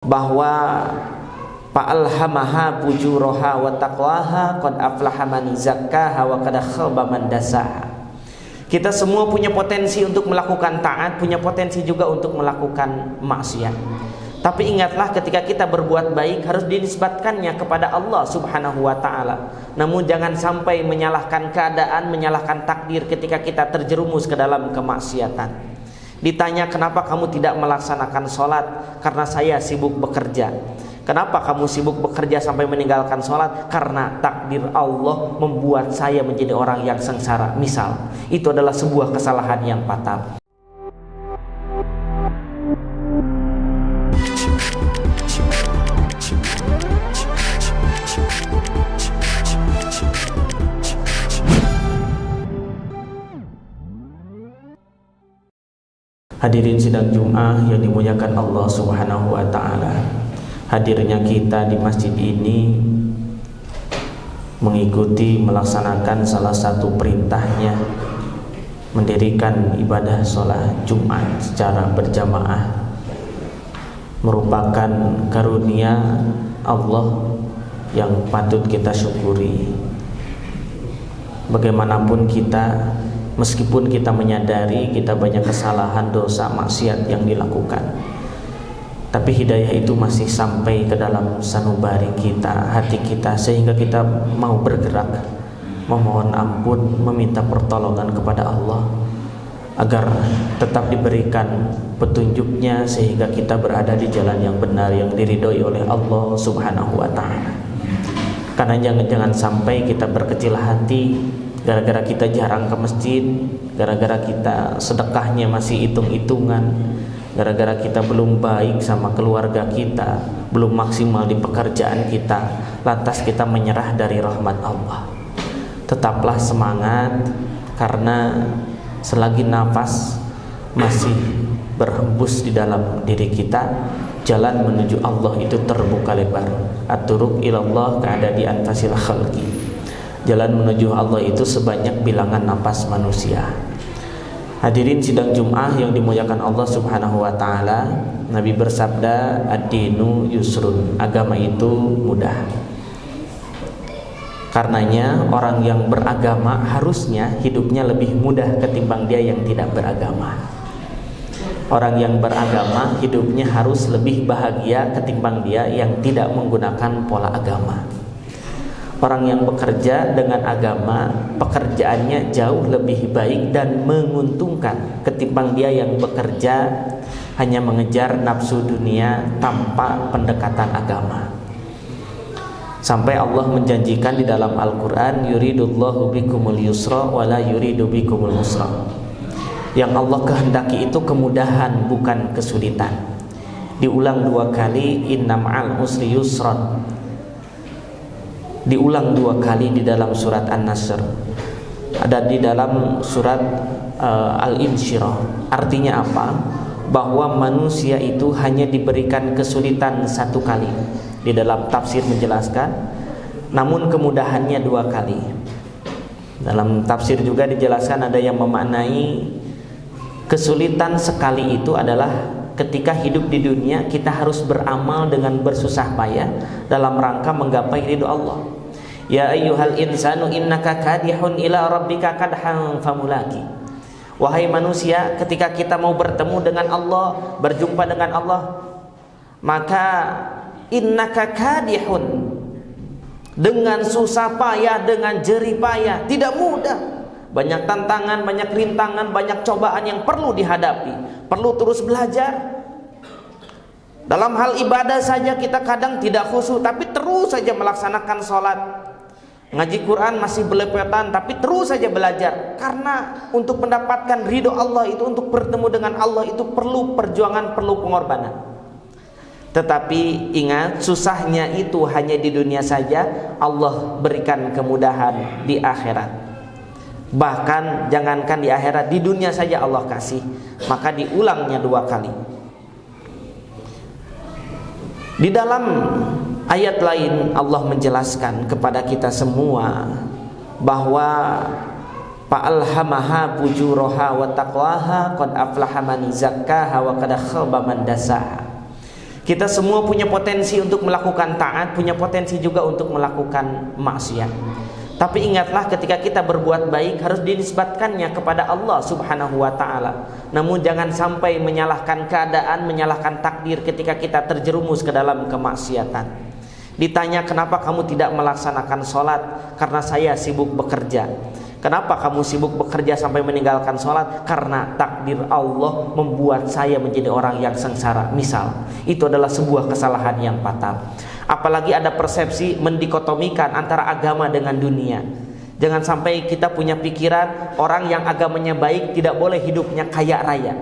bahwa fa'alhamaha fujuraha wa taqwaha qad aflaha man zakkaha wa qad khaba man dassaha. Kita semua punya potensi untuk melakukan taat, punya potensi juga untuk melakukan maksiat. Tapi ingatlah, ketika kita berbuat baik harus dinisbatkannya kepada Allah Subhanahu wa taala. Namun jangan sampai menyalahkan keadaan, menyalahkan takdir ketika kita terjerumus ke dalam kemaksiatan. Ditanya, kenapa kamu tidak melaksanakan sholat? Karena saya sibuk bekerja. Kenapa kamu sibuk bekerja sampai meninggalkan sholat? Karena takdir Allah membuat saya menjadi orang yang sengsara. Misal, itu adalah sebuah kesalahan yang fatal. Hadirin sidang Jum'ah yang dimuliakan Allah Subhanahu wa taala. Hadirnya kita di masjid ini mengikuti melaksanakan salah satu perintahnya, mendirikan ibadah sholat Jumat secara berjamaah, merupakan karunia Allah yang patut kita syukuri. Bagaimanapun kita, meskipun kita menyadari kita banyak kesalahan, dosa, maksiat yang dilakukan, tapi hidayah itu masih sampai ke dalam sanubari kita, hati kita, sehingga kita mau bergerak, memohon ampun, meminta pertolongan kepada Allah agar tetap diberikan petunjuknya, sehingga kita berada di jalan yang benar, yang diridhoi oleh Allah Subhanahu wa ta'ala. Karena jangan sampai kita berkecil hati gara-gara kita jarang ke masjid, gara-gara kita sedekahnya masih hitung-hitungan, gara-gara kita belum baik sama keluarga kita, belum maksimal di pekerjaan kita, lantas kita menyerah dari rahmat Allah. Tetaplah semangat, karena selagi nafas masih berhembus di dalam diri kita, jalan menuju Allah itu terbuka lebar. At-turuq ilallah ka'adadi anfasil khalqi. Jalan menuju Allah itu sebanyak bilangan napas manusia. Hadirin sidang Jum'ah yang dimuliakan Allah Subhanahu wa ta'ala, Nabi bersabda, ad-dinu yusrun, agama itu mudah. Karenanya orang yang beragama harusnya hidupnya lebih mudah ketimbang dia yang tidak beragama. Orang yang beragama hidupnya harus lebih bahagia ketimbang dia yang tidak menggunakan pola agama. Orang yang bekerja dengan agama, pekerjaannya jauh lebih baik dan menguntungkan ketimbang dia yang bekerja hanya mengejar nafsu dunia tanpa pendekatan agama. Sampai Allah menjanjikan di dalam Al-Quran, yuridullahu bikumul yusra wala yuridu bikumul usra. Yang Allah kehendaki itu kemudahan, bukan kesulitan. Diulang 2 kali, inna ma'al usri yusran. Diulang 2 kali di dalam surat An-Nasr, ada di dalam surat Al-Insyirah. Artinya apa? Bahwa manusia itu hanya diberikan kesulitan 1 kali. Di dalam tafsir menjelaskan, namun kemudahannya 2 kali. Dalam tafsir juga dijelaskan, ada yang memaknai kesulitan sekali itu adalah ketika hidup di dunia kita harus beramal dengan bersusah payah dalam rangka menggapai ridho Allah. Ya ayyuhal insanu innaka kadihun ila rabbika kadhan famulaki. Wahai manusia, ketika kita mau bertemu dengan Allah, berjumpa dengan Allah, maka innaka kadihun, dengan susah payah, dengan jerih payah, tidak mudah. Banyak tantangan, banyak rintangan, banyak cobaan yang perlu dihadapi, perlu terus belajar. Dalam hal ibadah saja kita kadang tidak khusyuk, tapi terus saja melaksanakan sholat. Ngaji Quran masih belepetan, tapi terus saja belajar. Karena untuk mendapatkan ridho Allah itu, untuk bertemu dengan Allah itu perlu perjuangan, perlu pengorbanan. Tetapi ingat, susahnya itu hanya di dunia saja. Allah berikan kemudahan di akhirat. Bahkan jangankan di akhirat, di dunia saja Allah kasih, maka diulangnya 2 kali. Di dalam ayat lain Allah menjelaskan kepada kita semua bahwa fa'alhamaha fujuraha wa taqwaha qad aflaha man zakkaha wa qad khaba man dassaha. Kita semua punya potensi untuk melakukan taat, punya potensi juga untuk melakukan maksiat. Tapi ingatlah, ketika kita berbuat baik harus dinisbatkannya kepada Allah Subhanahu wa ta'ala. Namun jangan sampai menyalahkan keadaan, menyalahkan takdir ketika kita terjerumus ke dalam kemaksiatan. Ditanya, kenapa kamu tidak melaksanakan sholat? Karena saya sibuk bekerja. Kenapa kamu sibuk bekerja sampai meninggalkan sholat? Karena takdir Allah membuat saya menjadi orang yang sengsara. Misal, itu adalah sebuah kesalahan yang fatal. Apalagi ada persepsi mendikotomikan antara agama dengan dunia. Jangan sampai kita punya pikiran orang yang agamanya baik tidak boleh hidupnya kaya raya.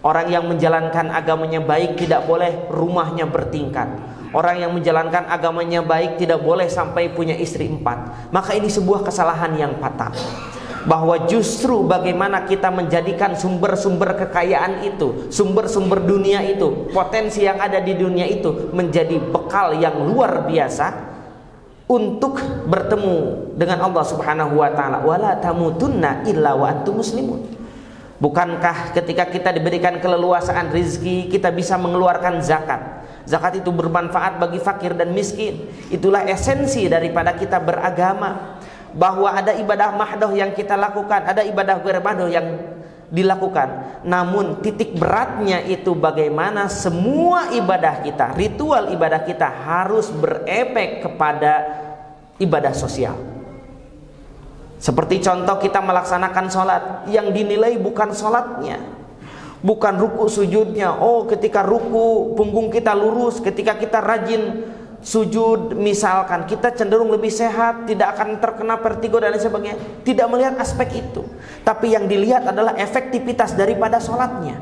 Orang yang menjalankan agamanya baik tidak boleh rumahnya bertingkat. Orang yang menjalankan agamanya baik tidak boleh sampai punya istri 4. Maka ini sebuah kesalahan yang fatal. Bahwa justru bagaimana kita menjadikan sumber-sumber kekayaan itu, sumber-sumber dunia itu, potensi yang ada di dunia itu menjadi bekal yang luar biasa untuk bertemu dengan Allah Subhanahu wa ta'ala. Wala tamutunna illa wa antum muslimun. Bukankah ketika kita diberikan keleluasaan rizki, kita bisa mengeluarkan zakat? Zakat itu bermanfaat bagi fakir dan miskin. Itulah esensi daripada kita beragama. Bahwa ada ibadah mahdoh yang kita lakukan, ada ibadah bermahdoh yang dilakukan. Namun titik beratnya itu bagaimana semua ibadah kita, ritual ibadah kita harus berefek kepada ibadah sosial. Seperti contoh, kita melaksanakan sholat, yang dinilai bukan sholatnya, bukan ruku sujudnya. Oh, ketika ruku punggung kita lurus, ketika kita rajin sujud misalkan, kita cenderung lebih sehat, tidak akan terkena vertigo dan lain sebagainya. Tidak melihat aspek itu, tapi yang dilihat adalah efektivitas daripada sholatnya.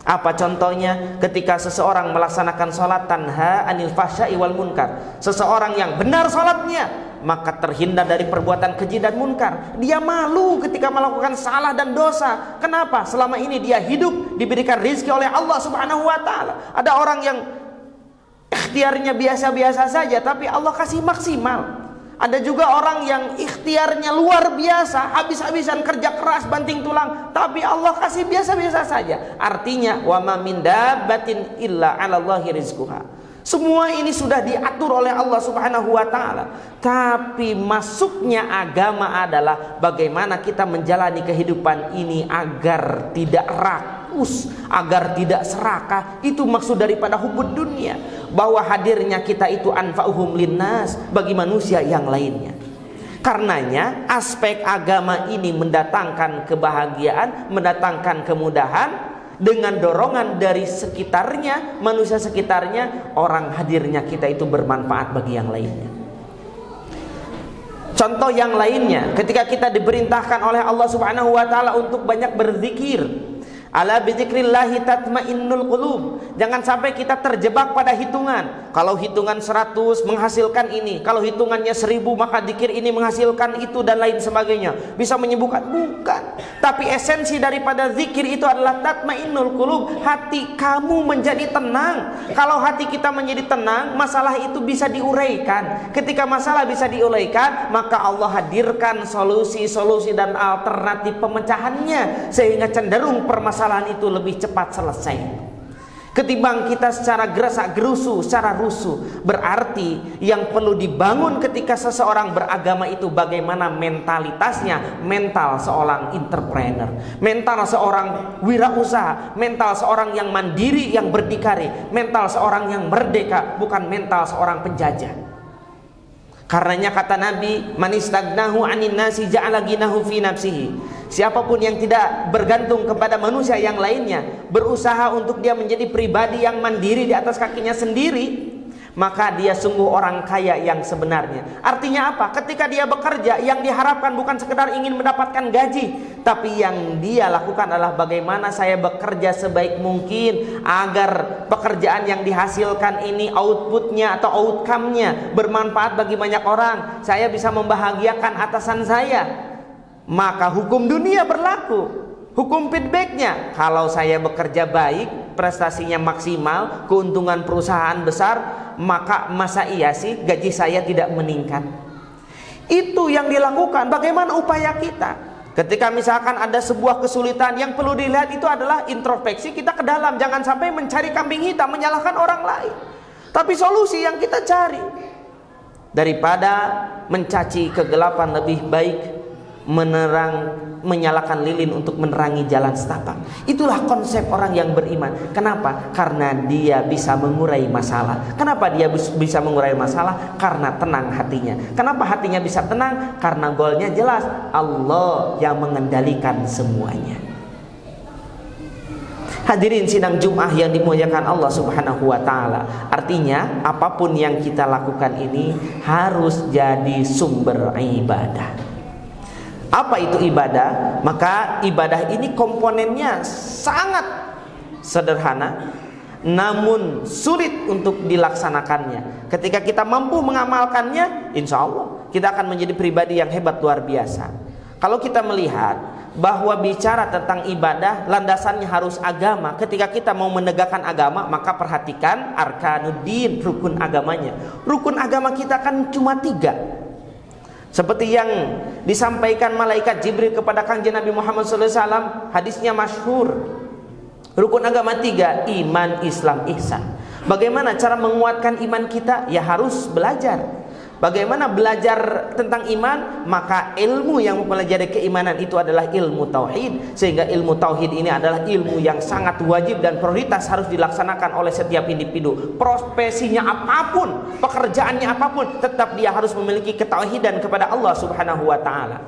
Apa contohnya? Ketika seseorang melaksanakan sholat tanha anil fahsya'i wal munkar, seseorang yang benar sholatnya maka terhindar dari perbuatan keji dan munkar. Dia malu ketika melakukan salah dan dosa. Kenapa? Selama ini dia hidup diberikan rizki oleh Allah Subhanahu wa ta'ala. Ada orang yang ikhtiarnya biasa-biasa saja, tapi Allah kasih maksimal. Ada juga orang yang ikhtiarnya luar biasa, habis-habisan kerja keras, banting tulang, tapi Allah kasih biasa-biasa saja. Artinya, wa ma min dabbatin illa 'alallahi rizquha. Semua ini sudah diatur oleh Allah Subhanahu wa ta'ala. Tapi masuknya agama adalah bagaimana kita menjalani kehidupan ini agar tidak rakus, agar tidak serakah. Itu maksud daripada hubud dunia. Bahwa hadirnya kita itu anfa'uhum linnas, bagi manusia yang lainnya. Karenanya aspek agama ini mendatangkan kebahagiaan, mendatangkan kemudahan. Dengan dorongan dari sekitarnya, manusia sekitarnya, orang hadirnya kita itu bermanfaat bagi yang lainnya. Contoh yang lainnya, ketika kita diperintahkan oleh Allah Subhanahu wa ta'ala untuk banyak berzikir. Ala bizikrillahi tatmainnul qulub. Jangan sampai kita terjebak pada hitungan. Kalau hitungan 100 menghasilkan ini, kalau hitungannya 1000 maka zikir ini menghasilkan itu dan lain sebagainya. Bisa menyembuhkan? Bukan. Tapi esensi daripada zikir itu adalah tatmainnul qulub. Hati kamu menjadi tenang. Kalau hati kita menjadi tenang, masalah itu bisa diuraikan. Ketika masalah bisa diuraikan, maka Allah hadirkan solusi-solusi dan alternatif pemecahannya, sehingga cenderung permasalahan itu lebih cepat selesai ketimbang kita secara gerusu, secara rusuh. Berarti yang perlu dibangun ketika seseorang beragama itu bagaimana mentalitasnya, mental seorang entrepreneur, mental seorang wirausaha, mental seorang yang mandiri, yang berdikari, mental seorang yang merdeka, bukan mental seorang penjajah. Karenanya kata Nabi, man istagnahu 'anin nasi ja'ala ghinahu fi nafsihi. Siapapun yang tidak bergantung kepada manusia yang lainnya, berusaha untuk dia menjadi pribadi yang mandiri di atas kakinya sendiri, maka dia sungguh orang kaya yang sebenarnya. Artinya apa? Ketika dia bekerja, yang diharapkan bukan sekedar ingin mendapatkan gaji, tapi yang dia lakukan adalah bagaimana saya bekerja sebaik mungkin agar pekerjaan yang dihasilkan ini outputnya atau outcome-nya bermanfaat bagi banyak orang. Saya bisa membahagiakan atasan saya. Maka hukum dunia berlaku, hukum feedbacknya. Kalau saya bekerja baik, prestasinya maksimal, keuntungan perusahaan besar, maka masa iya sih gaji saya tidak meningkat? Itu yang dilakukan. Bagaimana upaya kita? Ketika misalkan ada sebuah kesulitan, yang perlu dilihat itu adalah introspeksi kita ke dalam. Jangan sampai mencari kambing hitam, menyalahkan orang lain. Tapi solusi yang kita cari, daripada mencaci kegelapan, lebih baik menyalakan lilin untuk menerangi jalan setapak. Itulah konsep orang yang beriman. Kenapa? Karena dia bisa mengurai masalah. Kenapa dia bisa mengurai masalah? Karena tenang hatinya. Kenapa hatinya bisa tenang? Karena goalnya jelas, Allah yang mengendalikan semuanya. Hadirin sidang Jumat yang dimuliakan Allah Subhanahu wa taala. Artinya, apapun yang kita lakukan ini harus jadi sumber ibadah. Apa itu ibadah? Maka ibadah ini komponennya sangat sederhana, namun sulit untuk dilaksanakannya. Ketika kita mampu mengamalkannya, insya Allah kita akan menjadi pribadi yang hebat luar biasa. Kalau kita melihat bahwa bicara tentang ibadah, landasannya harus agama. Ketika kita mau menegakkan agama, maka perhatikan arkanuddin, rukun agamanya. Rukun agama kita kan cuma 3. Seperti yang disampaikan malaikat Jibril kepada Kanjeng Nabi Muhammad SAW, hadisnya masyhur. Rukun agama 3, iman, Islam, ihsan. Bagaimana cara menguatkan iman kita? Ya harus belajar. Bagaimana belajar tentang iman? Maka ilmu yang mempelajari keimanan itu adalah ilmu tauhid. Sehingga ilmu tauhid ini adalah ilmu yang sangat wajib dan prioritas harus dilaksanakan oleh setiap individu. Profesinya apapun, pekerjaannya apapun, tetap dia harus memiliki ketauhidan kepada Allah Subhanahu wa taala.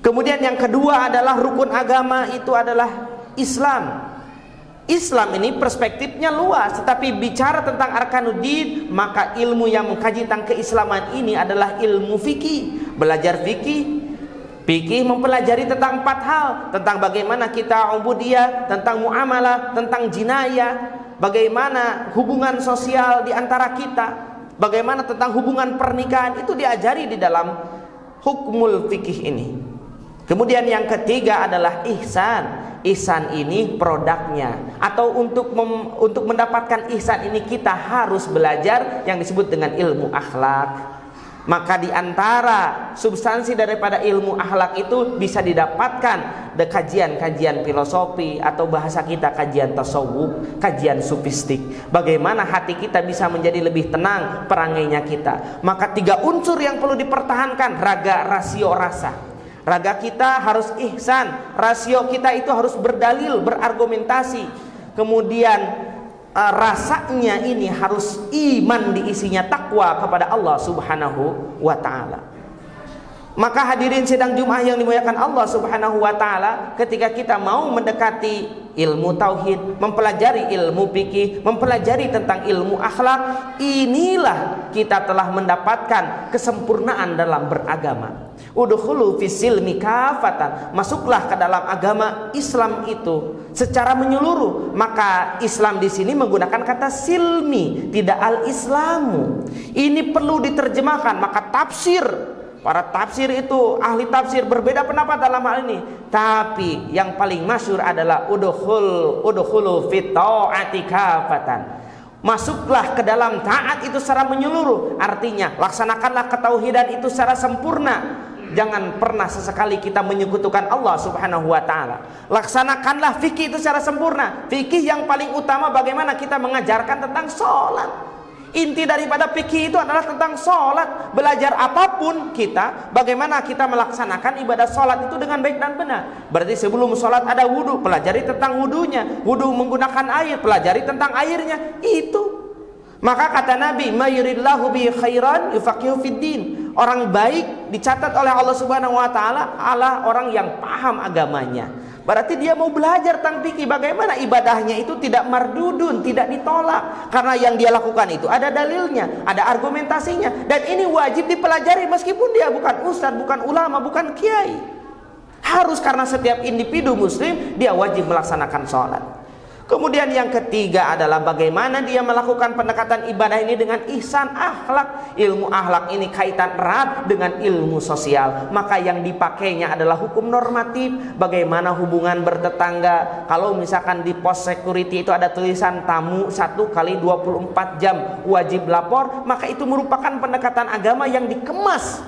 Kemudian yang kedua adalah rukun agama itu adalah Islam. Islam ini perspektifnya luas, tetapi bicara tentang arkanuddin, maka ilmu yang mengkaji tentang keislaman ini adalah ilmu fikih. Belajar fikih mempelajari tentang 4 hal, tentang bagaimana kita ubudiyah, tentang muamalah, tentang jinayah, bagaimana hubungan sosial di antara kita, bagaimana tentang hubungan pernikahan, itu diajari di dalam hukmul fikih ini. Kemudian yang ketiga adalah ihsan. Ihsan ini produknya, atau untuk mendapatkan ihsan ini kita harus belajar yang disebut dengan ilmu akhlak. Maka di antara substansi daripada ilmu akhlak itu bisa didapatkan dari kajian-kajian filosofi, atau bahasa kita kajian tasawuf, kajian sufistik. Bagaimana hati kita bisa menjadi lebih tenang perangainya kita. Maka 3 unsur yang perlu dipertahankan: raga, rasio, rasa. Raga kita harus ihsan, rasio kita itu harus berdalil, berargumentasi. Kemudian rasanya ini harus iman diisinya, takwa kepada Allah Subhanahu wa taala. Maka hadirin sidang Jumat yang dimuliakan Allah Subhanahu wa taala, ketika kita mau mendekati ilmu tauhid, mempelajari ilmu fikih, mempelajari tentang ilmu akhlak, inilah kita telah mendapatkan kesempurnaan dalam beragama. Udkhulu fisilmi kafatan, masuklah ke dalam agama Islam itu secara menyeluruh. Maka Islam di sini menggunakan kata silmi, tidak al-islamu. Ini perlu diterjemahkan. Maka tafsir, para tafsir itu, ahli tafsir berbeda pendapat dalam hal ini. Tapi yang paling masyhur adalah udkhulu fit ta'ati kafatan. Masuklah ke dalam taat itu secara menyeluruh. Artinya laksanakanlah ketauhidan itu secara sempurna. Jangan pernah sesekali kita menyekutukan Allah Subhanahu wa taala. Laksanakanlah fikih itu secara sempurna. Fikih yang paling utama bagaimana kita mengajarkan tentang sholat. Inti daripada fikih itu adalah tentang sholat. Belajar apapun kita, bagaimana kita melaksanakan ibadah sholat itu dengan baik dan benar. Berarti sebelum sholat ada wudu, pelajari tentang wudunya. Wudu menggunakan air, pelajari tentang airnya. Itu. Maka kata Nabi, "Mayuridillahu bi khairan yufaqihu fiddin." Orang baik dicatat oleh Allah Subhanahu wa taala adalah orang yang paham agamanya. Berarti dia mau belajar tentang fikih, bagaimana ibadahnya itu tidak mardudun, tidak ditolak. Karena yang dia lakukan itu ada dalilnya, ada argumentasinya, dan ini wajib dipelajari meskipun dia bukan ustadz, bukan ulama, bukan kiai. Harus, karena setiap individu muslim dia wajib melaksanakan sholat. Kemudian yang ketiga adalah bagaimana dia melakukan pendekatan ibadah ini dengan ihsan akhlak. Ilmu akhlak ini kaitan erat dengan ilmu sosial. Maka yang dipakainya adalah hukum normatif. Bagaimana hubungan bertetangga. Kalau misalkan di pos security itu ada tulisan tamu 1x24 jam wajib lapor, maka itu merupakan pendekatan agama yang dikemas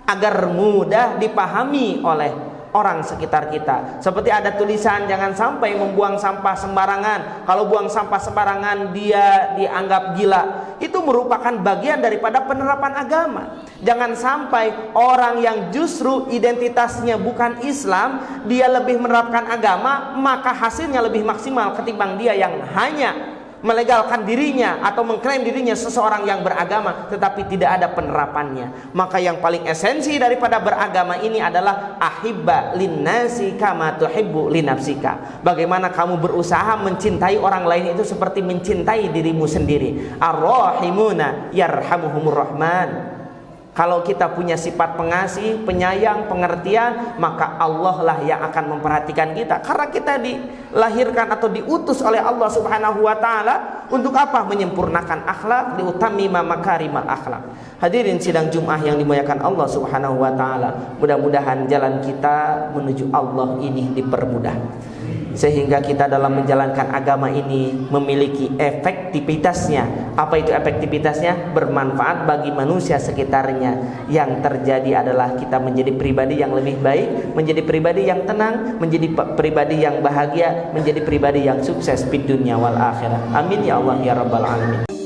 agar mudah dipahami oleh orang sekitar kita. Seperti ada tulisan jangan sampai membuang sampah sembarangan. Kalau buang sampah sembarangan dia dianggap gila. Itu merupakan bagian daripada penerapan agama. Jangan sampai orang yang justru identitasnya bukan Islam, dia lebih menerapkan agama, maka hasilnya lebih maksimal ketimbang dia yang hanya melegalkan dirinya atau mengklaim dirinya seseorang yang beragama tetapi tidak ada penerapannya. Maka yang paling esensi daripada beragama ini adalah ahibba linnasi kama tuhibbu linafsika. Bagaimana kamu berusaha mencintai orang lain itu seperti mencintai dirimu sendiri. Ar-rahimuna yarhamuhumur rahman. Kalau kita punya sifat pengasih, penyayang, pengertian, maka Allah lah yang akan memperhatikan kita. Karena kita dilahirkan atau diutus oleh Allah Subhanahu wa taala untuk apa? Menyempurnakan akhlak, liutammima makarimal akhlak. Hadirin sidang Jumat yang dimuliakan Allah Subhanahu wa taala, mudah-mudahan jalan kita menuju Allah ini dipermudah, sehingga kita dalam menjalankan agama ini memiliki efektivitasnya. Apa itu efektivitasnya? Bermanfaat bagi manusia sekitarnya. Yang terjadi adalah kita menjadi pribadi yang lebih baik, menjadi pribadi yang tenang, menjadi pribadi yang bahagia, menjadi pribadi yang sukses di dunia wal akhirat. Amin ya Allah ya rabbal alamin.